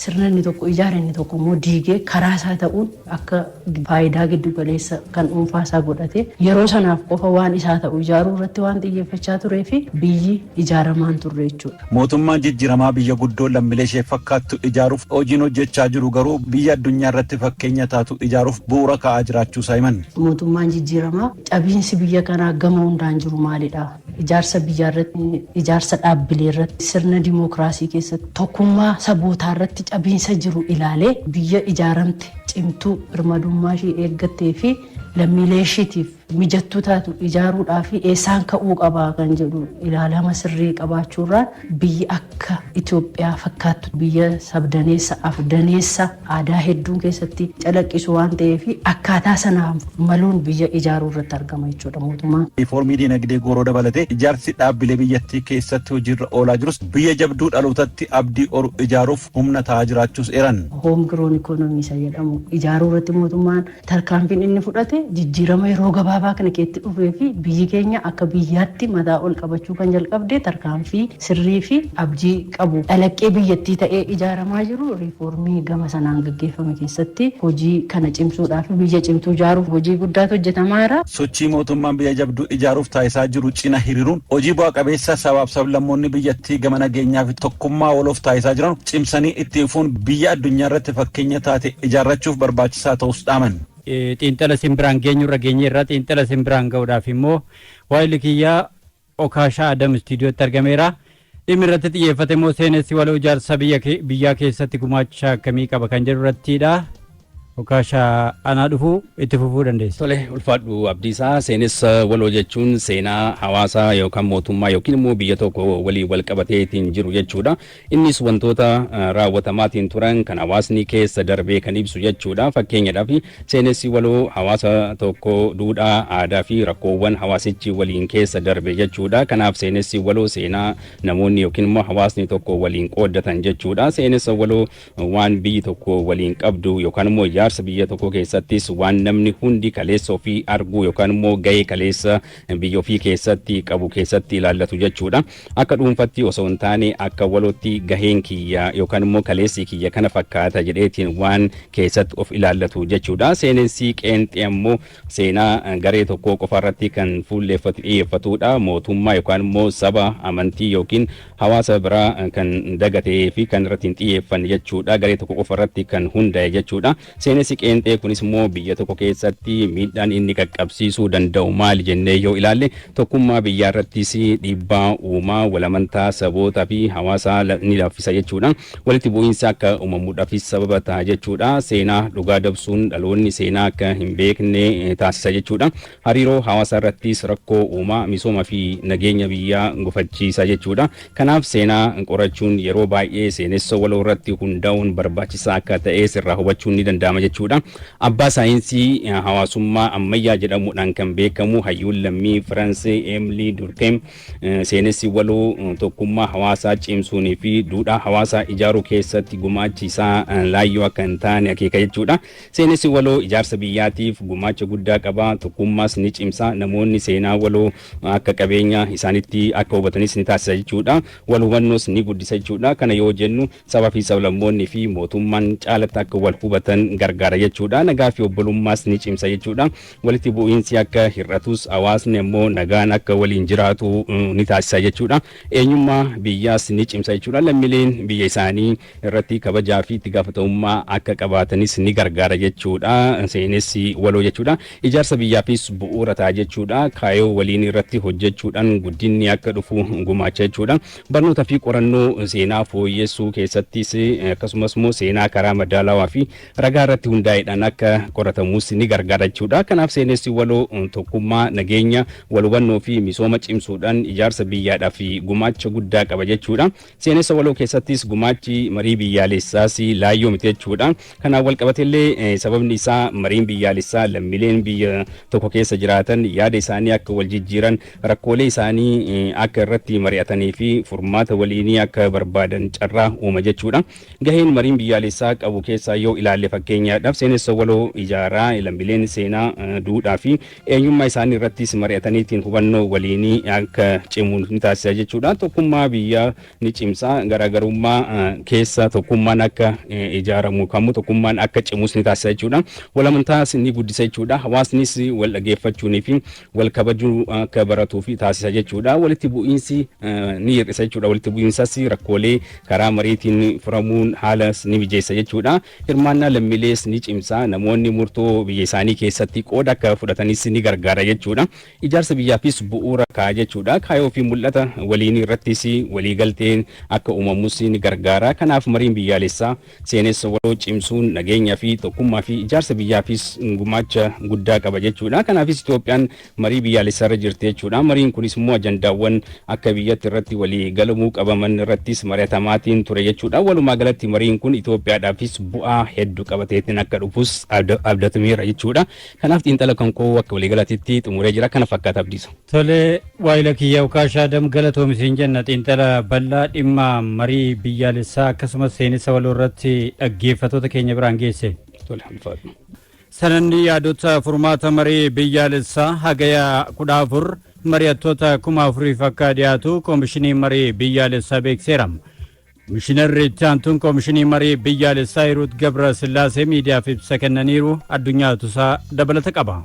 sirna inni tokko ijaare inni tokko immoo diigee karaa isaa ta'uun akka faayidaa giddu galeessa kan dhuunfaa isaa godhate yeroo sanaaf qofa waan isaa ta'u ijaaruu irratti waan xiyyeeffachaa turee fi biyyi ijaaramaan turre jechuudha. Mootummaan jijjiiramaa biyya guddoo lammiilee ishee fakkaattu ijaaruuf hojiin hojjechaa jiru garuu biyya addunyaa irratti fakkeenya taatu ijaaruuf bu'uura kaa'aa jiraachuu isaa himan. Mootummaan jijjiiramaa cabiinsi biyya kanaa gama hundaan jiru maalidha? Ijaarsa biyyaa irratti, ijaarsa dhaabbilee irratti, sirna dimookiraasii keessatti, tokkummaa sabootaa irratti cabiinsa jiru ilaalee biyya ijaaramte cimtuu birmadummaa ishee eeggattee fi lammiilee isheetiif mijattuu taatu ijaaruudhaa fi eessaan ka'uu qabaa kan jedhu ilaalama sirrii qabaachuurraan biyyi akka Itoophiyaa fakkaattu biyya sabdaneessa afdaneessa aadaa hedduun keessatti calaqqisu waan ta'eef akkaataa sanaan maluun biyya ijaaruu irratti argama jechuudha mootummaan. Riifoormii dinagdee gooroo dabalatee ijaarsi dhaabbilee biyyattii keessatti hojiirra oolaa jirus biyya jabduu dhalootatti abdii oru ijaaruuf humna ta'aa jiraachuus eeran. Hoom giroon ikoonoomii isa jedhamu ijaaruu irratti mootummaan tarkaanfiin inni fudhate jijjiirama yeroo gabaabaa kana keessatti dhufee fi biyyi keenya akka biyyaatti mataa ol qabachuu kan jalqabde tarkaanfii sirrii fi abjii qabu dhalaqqee biyyattii ta'ee ijaaramaa jiru riifoormii gama sanaan gaggeeffame keessatti hojii kana cimsuudhaaf biyya cimtuu ijaaruuf hojii guddaatu hojjetamaa jira. Sochii mootummaan biyya jabduu ijaaruuf taasisaa jiru cina hiriiruun hojii bu'a qabeessa sabaaf sablammoonni biyyattii gama nageenyaa fi tokkummaa waloof taasisaa jiran cimsanii itti fufuun biyya addunyaa irratti fakkeenya taate ijaarrachuuf barbaachisaa ta'us dhaaman. Xiinxala simbiraan geenyurra geenyeerra xiinxala simbiraan ga'uudhaaf immoo waa'illi kiyyaa Okaashaa Adam istiidiyootti argameera. Dhimmi irratti xiyyeeffate immoo seenessi waloo ijaarsa biyyaa keessatti gumaacha akkamii qaba kan jedhu irrattidha. Okaashaa anaa dhufu itti fufuu dandeessa. Tole ulfaadhu Abdiisaa seenessa waloo jechuun seenaa hawaasaa yookaan mootummaa yookiin immoo biyya tokko walii wal qabateetiin jiru jechuudha. Innis wantoota raawwatamaatiin turan kan hawaasni keessa darbee kan ibsu jechuudha. Fakkeenyaadhaaf seenessi waloo hawaasa tokko duudhaa aadaa fi rakkoowwan hawaasichi waliin keessa darbe jechuudha. Kanaaf seenessi waloo seenaa namoonni yookiin immoo hawaasni tokko waliin qooddatan jechuudha. Seenessa waloo waan biyyi tokko waliin qabdu yookaan immoo ijaarsa biyya tokko keessattis waan namni hundi kaleessa ofii arguu yookaan immoo gahee kaleessa biyya ofii keessatti qabu keessatti ilaallatu jechuudha. Akka dhuunfatti osoo hin taane akka walootti gaheen kiyya yookaan immoo kaleessi kiyya kana fakkaata jedheetiin waan keessatti of ilaallatu jechuudha. Seenessi qeenxee immoo seenaa garee tokko qofarratti kan fuulleeffatu xiyyeeffatudha. Mootummaa yookaan immoo saba amantii yookiin hawaasa biraa kan dagatee fi kan irratti hin xiyyeeffanne jechuudha. Garee tokko qofarratti kan hundaa'e jechuudha. Seenessi qeenxee kunis immoo biyya tokko keessatti miidhaan inni qaqqabsiisuu danda'u maali jennee yoo ilaalle tokkummaa biyyaa irrattis dhiibbaa uumaa walamantaa sabootaa fi hawaasaa ni laffisa jechuudha. Walitti bu'iinsa akka uumamuudhaafis sababa ta'a jechuudha. Seenaa dhugaa dabsuun dhaloonni seenaa akka hin beekne taasisa jechuudha. Hariiroo hawaasaa irrattis rakkoo uumaa misooma fi nageenya biyyaa gufachiisa jechuudha. Kanaaf seenaa qorachuun yeroo baay'ee seenessa waloo irratti hundaa'uun barbaachisaa akka ta'e sirraa hubachuun ni danda'ama jechuudha. Abbaa saayinsii hawaasummaa ammayyaa jedhamuudhaan kan beekamu hayyuun lammii Firansii Emily Durkheim seenessi waloo tokkummaa hawaasaa cimsuunii fi duudhaa hawaasaa ijaaruu keessatti gumaachi isaa laayyoo akka hin taane akeeka jechuudha. Seenessi waloo ijaarsa biyyaatiif gumaacha guddaa qaba. Tokkummaas ni cimsa. Namoonni seenaa waloo akka qabeenya isaanitti akka hubatanis ni taasisa jechuudha. Wal hubannoos ni guddisa jechuudha. Kana yoo jennu sabaa fi sablammoonni fi mootummaan caalatti akka wal hubatan gargaara jechuudha. Nagaa fi obbolummaas ni cimsa jechuudha. Walitti bu'iinsi akka hir'atus hawaasni immoo nagaan akka waliin jiraatu ni taasisa jechuudha. Eenyummaa biyyaas ni cimsa jechuudha. Lammiileen biyya isaanii irratti kabajaa fi itti gaafatamummaa akka qabaatanis ni gargaara jechuudha. Seenessi waloo jechuudha. Ijaarsa biyyaafis bu'uura ta'a jechuudha. Kaayoo waliin irratti hojjechuudhaan guddinni akka dhufu gumaacha jechuudha. Barnoota fi qorannoo seenaa fooyyessuu keessattis akkasumas immoo seenaa karaa madaalawaa fi ragaa irratti hundaa'eedhaan akka qoratamus ni gargaara jechuudha. Kanaaf seenessi waloo tokkummaa nageenya wal hubannoo fi misooma cimsuudhaan ijaarsa biyyaadhaaf gumaacha guddaa qaba jechuudha. Seenessa waloo keessattis gumaachi marii biyyaalessaas laayyoo miti jechuudha. Kanaaf wal qabateellee sababni isaa mariin biyyaalessaa lammiileen biyya tokko keessa jiraatan yaada isaanii akka wal jijjiiran rakkoolee isaanii akka irratti mari'atanii fi furmaata waliinii akka barbaadan carraa uuma jechuudha. Gaheen mariin biyyaalessaa qabu keessaa yoo ilaalle fakkeenya nageenyaadhaaf seenessa waloo ijaaraa lammiileen seenaa duudhaa fi eenyummaa isaanii irrattis mari'ataniitiin hubannoo waliinii akka cimu ni taasisa jechuudha. Tokkummaa biyyaa ni cimsa. Garaagarummaa keessa tokkummaan akka ijaaramu kamuu tokkummaan akka cimus ni taasisa jechuudha. Walamantaas ni guddisa jechuudha. Hawaasnis wal dhageeffachuunii fi wal kabajuu akka baratuu fi taasisa jechuudha. Walitti bu'iinsi ni hir'isa jechuudha. Walitti bu'iinsas rakkoolee karaa mariitiin furamuun haalas ni mijeessa jechuudha. Hirmaannaa lammiilees ni cimsa. Namoonni murtoo biyya isaanii keessatti qooda akka fudhatanis ni gargaara jechuudha. Ijaarsa biyyaafis bu'uura kaa'a jechuudha. Kaayoo fi mul'ata waliinii irrattis waliigalteen akka uumamus ni gargaara. Kanaaf mariin biyyaalessaa seenessa waloo cimsuun nageenyaa fi tokkummaa fi ijaarsa biyyaafis gumaacha guddaa qaba jechuudha. Kanaafis Itoophiyaan marii biyyaalessaa irra jirti jechuudha. Mariin kunis immoo ajandaawwan akka biyyatti irratti walii galamuu qabaman irrattis mari'atamaatiin ture jechuudha. Walumaa galatti mariin kun Itoophiyaadhaafis bu'aa hedduu qabateetiin akka dhufus abdatameera jechuudha. Kanaaf xiinxala kan koo akka waliigalatitti xumuree jira. Kana fakkaata abdiisa. Tole waayila kiyya Ukaashaa Adam galatoomisin jenna xiinxala bal'aa dhimma marii biyyaalessaa akkasumas seenessa waloo irratti dhaggeeffattoota keenya biraan geesse. Tole alfaadhu. Sananni yaadota furmaata marii biyyaalessaa hagaya 14 mari'attoota 4,000 akka dhiyaatu koomishinii marii biyyaalessaa beekseera. Mishinarri itti aantuun koomishinii marii biyyaalessaa Hiruut Gabra Sillaasee miidiyaaf ibsa kennaniiru addunyaatu isaa dabalata qaba.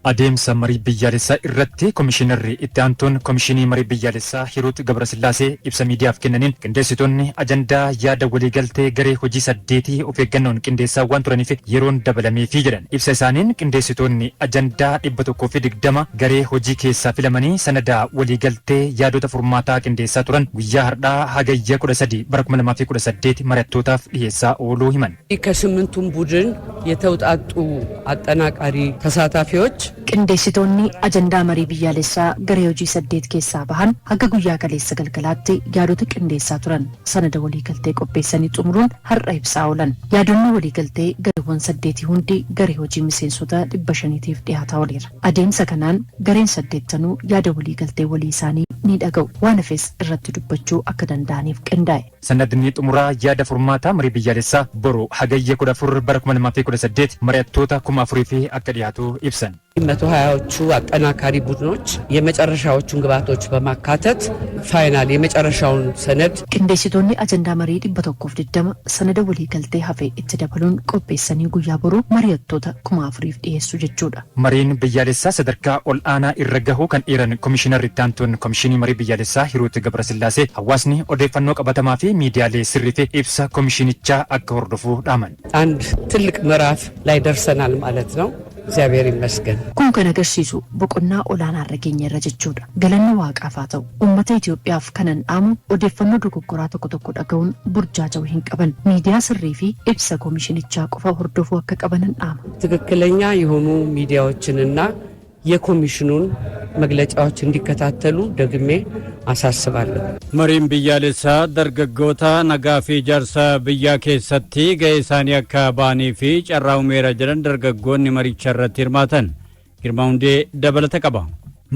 Adeemsa marii biyyaalessaa irratti komishinarri itti aantuun komishinii marii biyyaalessaa Hiruut Gabrasillaasee ibsa miidiyaaf kennaniin qindeessitoonni ajandaa yaada waliigaltee garee hojii 8 of eeggannoon qindeessaa waan turaniif yeroon dabalameefii jedhan. Ibsa isaaniin qindeessitoonni ajandaa 120 garee hojii keessaa filamanii sanada waliigaltee yaadota furmaataa qindeessaa turan guyyaa hardhaa hagayya 13 bara 2018 mari'attootaaf dhiyeessaa ooluu himan. ከስምንቱም ቡድን የተውጣጡ አጠናቃሪ ተሳታፊዎች qindeessitoonni ajandaa marii biyyaalessaa garee hojii 8 keessaa bahan haga guyyaa kaleessa galgalaatti yaadota qindeessaa turan sanada waliigaltee qopheessanii xumuruun har'a ibsaa oolan. Yaadonni waliigaltee gareewwan 8 hundi garee hojii miseensota 500tiif dhiyaataa ooleera. Adeemsa kanaan gareen 8 yaada waliigaltee walii isaanii ni dhaga'u waan hafes irratti dubbachuu akka danda'aniif qindaa'e. Sanadni xumuraa yaada furmaataa marii biyyaalessaa boru hagayya 14 bara 2018 mari'attoota 4,000 akka dhiyaatu ibsan. 120ዎቹ አጠናካሪ ቡድኖች የመጨረሻዎቹን ግብዓቶች በማካተት ፋይናል የመጨረሻውን ሰነድ qindeessitoonni ajandaa marii 120 sanada waliigaltee hafe itti dabaluun qopheessanii guyyaa boru mari'attoota 4,000 dhiyeessu jechuudha. Mariin biyyaalessaa sadarkaa ol aanaa irra gahuu kan eeran komishinarri itti aantuun komishinii marii biyyaalessaa Hiruut Gabrasillaasee hawaasni odeeffannoo qabatamaa fi miidiyaalee sirrii fi ibsa komishinichaa akka hordofuu dhaaman. አንድ ትልቅ ምዕራፍ ላይ ደርሰናል ማለት ነው። እግዚአብሔር ይመስገን። kun kan agarsiisu boqonnaa olaanaa irra geenyeerra jechuudha. Galanni waaqaaf haa ta'u uummata Itoophiyaaf kanan dhaamu odeeffannoo dogoggoraa tokko tokko dhaga'uun burjaaja'uu hin qaban. Miidiyaa sirrii fi ibsa komishinichaa qofa hordofuu akka qabanan dhaama. ትክክለኛ የሆኑ ሚዲያዎችንና የኮሚሽኑን መግለጫዎች እንዲከታተሉ ደግሜ አሳስባለሁ። Mariin biyyaalessaa dargaggoota nagaa fi ijaarsa biyyaa keessatti ga'ee isaanii akka ba'anii fi carraa uumeera jedhan dargaggoonni maricha irratti hirmaatan. Girmaa Hundee dabalata qaba.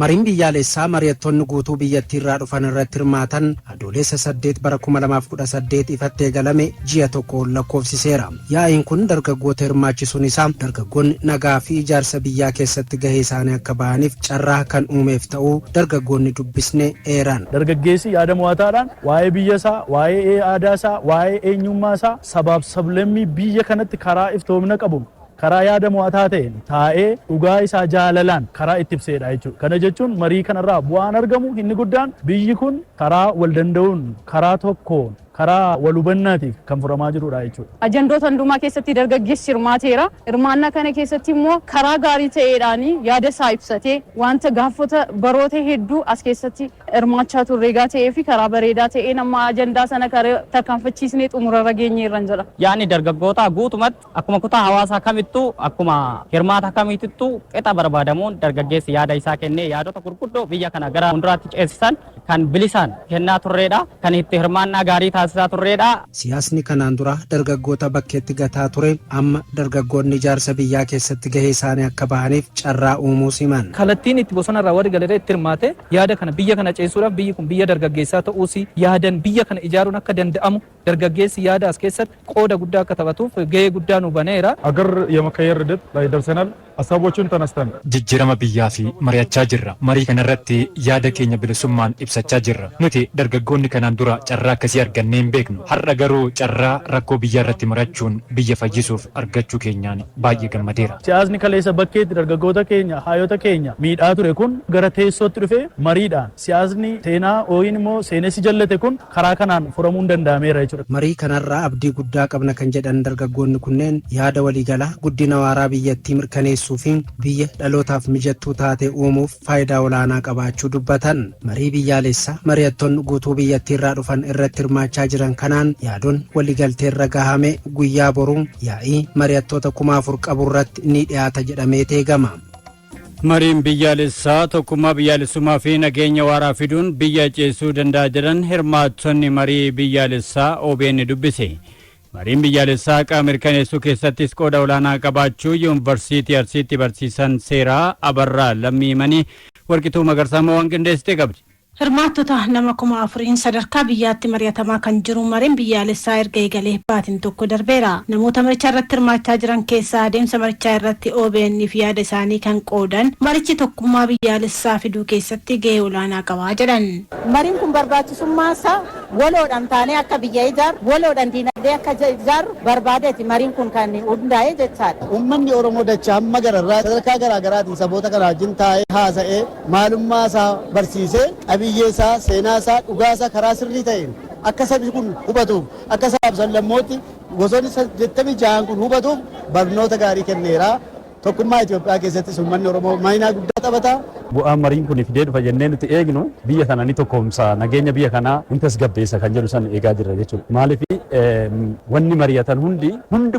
Mariin biyyaalessaa mari'attoonni guutuu biyyattii irraa dhufan irratti hirmaatan adoolessa 8 bara 2018 ifatti eegalame ji'a tokko lakkoofsiseera. Yaa'iin kun dargaggoota hirmaachisuun isaa dargaggoonni nagaa fi ijaarsa biyyaa keessatti gahee isaanii akka bahaniif carraa kan uumeef ta'uu dargaggoonni dubbisne eeran. Dargaggeessi yaada mo'ataadhaan waa'ee biyya isaa, waa'ee aadaa isaa, waa'ee eenyummaa isaa sabaaf sablammii biyya kanatti karaa iftoomina qabu karaa yaada mo'ataa ta'een taa'ee dhugaa isaa jaalalaan karaa itti ibseedha jechuudha. Kana jechuun marii kanarraa bu'aan argamu inni guddaan biyyi kun karaa wal danda'uun karaa tokkoon karaa wal hubannaatiif kan furamaa jirudha jechuudha. Ajandoota hundumaa keessatti dargaggeessi hirmaateera. Hirmaannaa kana keessatti immoo karaa gaarii ta'eedhaan yaada isaa ibsatee wanta gaafota baroota hedduu as keessatti hirmaachaa turreegaa ta'ee fi karaa bareedaa ta'een amma ajandaa sana tarkaanfachiisnee xumurarra geenyeerra jira. Yaadni dargaggoota guutumatti akkuma kutaa hawaasaa kamittuu akkuma hirmaata kamiittuu qixa barbaadamuun dargaggeessi yaada isaa kennee yaadota gurguddoo biyya kana gara fuulduraatti ceesisan kan bilisaan kennaa turreedha. Kan itti hirmaannaa gaarii taasisaa turreedha. Siyaasni kanaan dura dargaggoota bakkeetti gataa ture amma dargaggoonni ijaarsa biyyaa keessatti gahee isaanii akka bahaniif carraa uumuu siman. Kallattiin itti bosonarraa warri galee itti hirmaate yaada kana biyya kana ceessuudhaaf biyyi kun biyya dargaggeessaa ta'uusi yaadan biyya kana ijaaruun akka danda'amu dargaggeessi yaada as keessatti qooda guddaa akka taphatuuf gahee guddaa nu baneera. አገር የመቀየር ሂደት ላይ ደርሰናል። ሀሳቦችን ተነስተን jijjiirama biyyaa fi mari'achaa jirra. Marii kanarratti yaada keenya bilisummaan ibsachaa jirra. Nuti dargaggoonni kanaan dura carraa akkasii argannee hin beeknu. Har'a garuu carraa rakkoo biyyaa irratti mari'achuun biyya fayyisuuf argachuu keenyaan baay'ee gammadeera. siyaasni kaleessa bakkeetti dargaggoota keenya hayyoota keenya miidhaa ture kun gara teessootti dhufee mariidhaan siyaasni seenaa ooyin immoo seenessi jallate kun karaa kanaan furamuun danda'ameera jechuudha. Marii kanarraa abdii guddaa qabna kan jedhan dargaggoonni kunneen yaada waliigalaa guddina waaraa biyyattii mirkaneessuu fi biyya dhalootaaf mijattuu taate uumuuf faayidaa olaanaa qabaachuu dubbatan. Marii biyyaalessaa mari'attoonni guutuu biyyattii irraa dhufan irratti hirmaachaa jiran kanaan yaadoon waliigaltee irra gahame guyyaa boruu yaa'ii mari'attoota 4,000 qabu irratti ni dhiyaata jedhamee eegama. Mariin biyyaalessaa tokkummaa biyyaalessummaa fi nageenya waaraa fiduun biyya ceesuu danda'a jedhan hirmaattonni marii biyyaalessaa OBN dubbise. Mariin biyyaalessaa qaama mirkaneessuu keessattis qooda olaanaa qabaachuu yuunivarsiitii Arsiitti barsiisan seeraa Abarraa Lammiimanii Warqituu Magarsaa waan qindeessite qabdi. Hirmaattota nama 4,000 sadarkaa biyyaatti mari'atamaa kan jiru mariin biyyaalessaa erga eegalee baatiin tokko darbeera. Namoota marichaa irratti hirmaachaa jiran keessaa adeemsa marichaa irratti OBN fi yaada isaanii kan qoodan marichi tokkummaa biyyaalessaa fiduu keessatti gahee olaanaa qabaa jedhan. Mariin kun barbaachisummaan isaa waloodhaan taanee akka biyya ijaaru waloodhaan diinagdee akka ijaaru barbaadeeti mariin kun kan hundaa'e jechaadha. Uummanni Oromoo dachaa hamma gararraa sadarkaa garaagaraatiin saboota kana wajjin taa'ee haasa'ee maalummaa isaa barsiisee qabiyyee isaa seenaa isaa dhugaa isaa karaa sirrii ta'een akka sabni kun hubatuuf akka sabaaf sablammootti gosoonni 86 kun hubatuuf barnoota gaarii kenneera. Tokkummaa Itoophiyaa keessattis uummanni Oromoo maayinaa guddaa taphata. Bu'aan mariin kun fidee dhufa jennee nuti eegnu biyya kana ni tokkoomsa nageenya biyya kanaa ni tasgabbeessa kan jedhu san eegaa jirra jechuudha. Maaliif wanni mari'atan hundi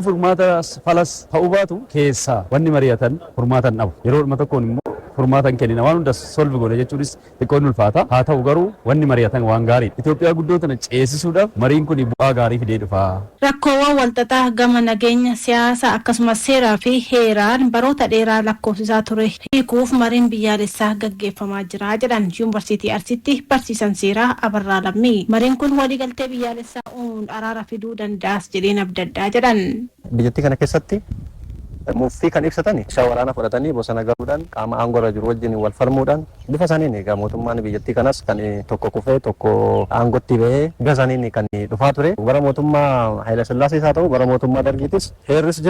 furmaata falas ta'uu baatu keessaa wanni mari'atan furmaatan dhabu. Yeroo tokkoon immoo furmaatan kennina waan hunda solvi godha jechuunis xiqqoon ulfaata. Haa ta'u garuu wanni mari'atan waan gaarii. Itoophiyaa guddoo tana ceesisuudhaaf mariin kun bu'aa gaarii fidee dhufa. Rakkoowwan walxaxaa gama nageenya siyaasa akkasumas seeraa fi heeraan baroota dheeraa lakkoofsisaa ture hiikuuf mariin biyyaalessaa gaggeeffamaa jira jedhan yuunivarsiitii Arsiitti barsiisan seeraa Abarraa Lammii. Mariin kun waliigaltee biyyaalessaa uumuun araara fiduu danda'as jedheen abdaddaa jedhan. Biyyattii kana keessatti muffii kan ibsatan meeshaa waraanaa fudhatanii bosona galuudhaan qaama aangoo irra jiru wajjin wal falmuudhaan bifa saniin egaa mootummaan biyyattii kanas kan tokko kufee tokko aangootti bahee bifa saniin kan dhufaa ture. Bara mootummaa Haayila Sillaasee haa ta'u bara mootummaa Dargiitis heerris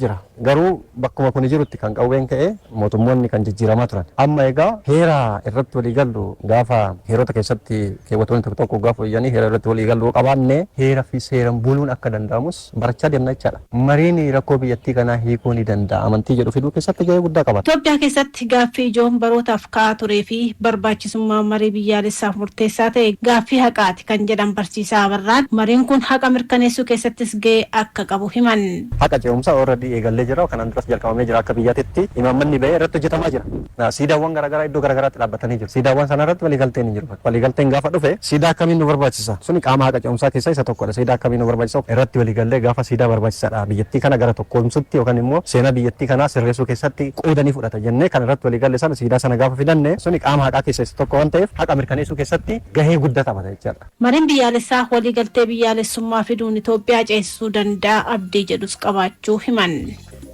jira garuu bakkuma kun jirutti kan qawween ka'ee mootummoonni kan jijjiiramaa turan. Amma egaa heera irratti walii gallu gaafa heerota keessatti keewwatoonni tokko tokko gaafa iyyanii heera irratti walii gallu qabaannee heera fi seeran buluun akka danda'amus barachaa deemna jechaadha. Mariin rakkoo biyyattii kanaa hiikuu ni danda'a amantii jedhu fiduu keessatti gahee guddaa qaba. Itoophiyaa keessatti gaaffii ijoon barootaaf ka'aa turee fi barbaachisummaa marii biyyaalessaaf murteessaa ta'e gaaffii haqaati kan jedhan barsiisaa Abarraan mariin kun haqa mirkaneessuu keessattis gahee akka qabu himan. Haqa ce'umsaa already eegallee jira kanaan duras jalqabamee jira akka biyyaatti imaammanni bahee irratti hojjetamaa jira. Siidaawwan garaagaraa iddoo garaagaraatti dhaabbatanii jiru. Siidaawwan sana irratti waliigalteen hin jiru. Waliigalteen gaafa dhufe siidaa akkamiin nu barbaachisa? Suni qaama haqa ce'umsaa keessaa isa tokkodha. Siidaa akkamiin nu barbaachisa? Irratti waliigallee gaafa siidaa barbaachisaadha. Biyyattii kana gara tokkoomsutti yookaan immoo seenaa biyyattii kanaa sirreessuu keessatti qoodanii fudhata jennee kan irratti waliigalle sana siidaa sana gaafa fidanne suni qaama haqaa keessaa isa tokko waan ta'eef haqa mirkaneessuu keessatti gahee guddaa taphata jechaadha. Mariin biyyaalessaa waliigaltee biyyaalessummaa fiduun Itoophiyaa ceesisuu danda'a abdii jedhus qabaachuu himan.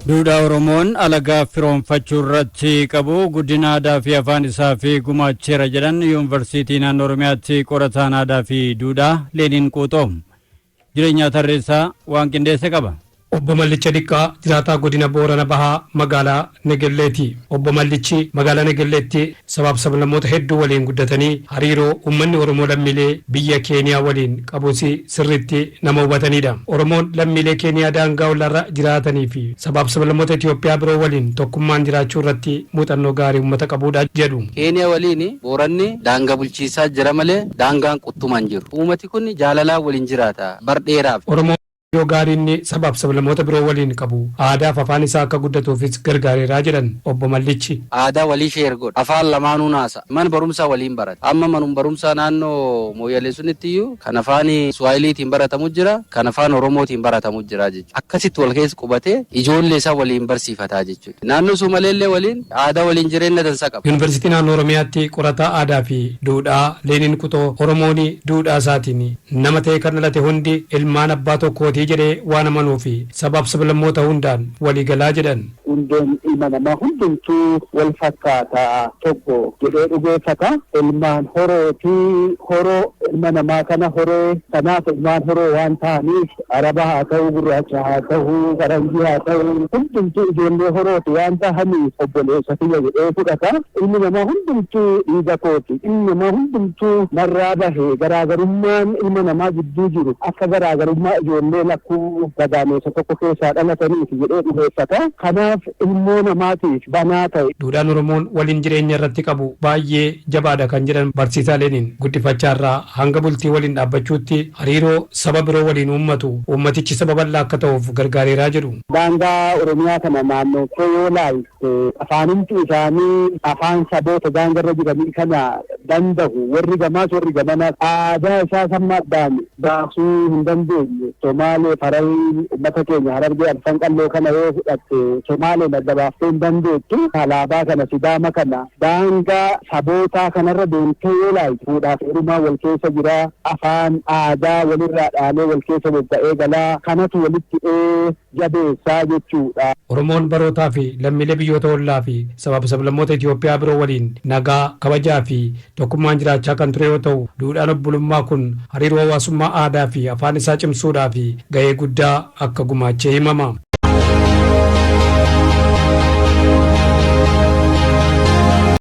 Duudhaa Oromoon alagaa firoonfachuu irratti qabu guddina aadaa fi afaan isaa fi gumaacheera jedhan yuunivarsiitii naannoo Oromiyaatti qorataan aadaa fi duudhaa Leeniin Quuxoo jireenya tarreessaa waan qindeesse qaba. Obbo Mallicha Diqqaa jiraataa godina Boorana Bahaa magaalaa Negelleeti. Obbo Mallichi magaalaa Negelleetti sabaaf sablammoota hedduu waliin guddatanii hariiroo uummanni Oromoo lammiilee biyya Keeniyaa waliin qabus sirriitti nama hubatanidha. Oromoon lammiilee Keeniyaa daangaa olaarra jiraatanii fi sabaaf sablammoota Itoophiyaa biroo waliin tokkummaan jiraachuu irratti muuxannoo gaarii uummata qabudha jedhu. Keeniyaa waliin Booranni daangaa bulchiisaa jira malee daangaan quttumaan jiru. Uummati kun jaalalaan waliin jiraata bar dheeraaf. Yoo gaariin sabaaf sablammoota biroo waliin qabu aadaa fi afaan isaa akka guddatuufis gargaareeraa jedhan obbo Mallichi. Aadaa walii sheer godha. Afaan lamaanuu naasa. Mana barumsaa waliin barata. Amma manuma barumsaa naannoo Mooyyalee sunitti iyyuu kan afaan Suwaahiliitiin baratamu jira, kan afaan Oromootiin baratamu jira jechuudha. Akkasitti wal keessa qubatee ijoollee isaa waliin barsiifataa jechuudha. Naannoo Sumaaleellee waliin aadaa waliin jireenya dansaa qaba. Yuunivarsiitii naannoo Oromiyaatti qorataa aadaa fi duudhaa Leenin Kutoo Oromoon duudhaa isaatiin nama ta'e kan dhalate hundi ilmaan abbaa tokkooti jedhee waan amanuu fi sabaaf sablammoota hundaan waliigalaa jedhan. Hundeen ilma namaa hundumtuu wal fakkaataa tokko jedhee dhugeeffata. Ilmaan horoo ilma namaa kana horee kanaaf ilmaan horoo waan ta'aniif araba haa ta'u, gurraacha haa ta'u, faranjii haa ta'u hundumtuu ijoollee horooti waan ta'aniif obboleessa kiyya jedhee fudhata. Ilmi namaa hundumtuu dhiiga kooti. Ilmi namaa hundumtuu narraa bahee garaagarummaan ilma namaa gidduu jiru akka garaagarummaa ijoollee lakkuu gadaameessa tokko keessaa dhalataniif jedhee dhugeeffata. Kanaaf ilmoo namaatiif banaa ta'e. Duudhaan Oromoon waliin jireenya irratti qabu baay'ee jabaadha kan jedhan barsiisaa Leenin guddifachaarraa hanga bultii waliin dhaabbachuutti hariiroo saba biroo waliin uummatu uummatichi saba bal'aa akka ta'uuf gargaareeraa jedhu. Daangaa Oromiyaa kana naannoo yoo ilaalte afaanumti isaanii afaan saboota daangarra jiranii kana danda'u warri gamaas warri gamanas aadaa isaa sammaadhaan baasuu hin dandeenye. Somaalee Farayin uummata keenya Harargee Arfan Qalloo kana yoo fudhatte Somaalee adda baaftee hin dandeettu. Alaabaa kana Sidaama kana daangaa sabootaa kanarra deemtee yoo ilaalte fuudhaaf heerumaa wal keessa jira. Afaan aadaa walirraa dhaalee wal keessa bobba'ee galaa kanatu walitti jabeessaa jechuudha. Oromoon barootaa fi lammiilee biyyoota ollaa fi sabaaf sablammoota Itoophiyaa biroo waliin nagaa kabajaa fi tokkummaan jiraachaa kan ture yoo ta'u duudhaan obbolummaa kun hariiroo hawaasummaa aadaa fi afaan isaa cimsuudhaa fi gahee guddaa akka gumaachee himama.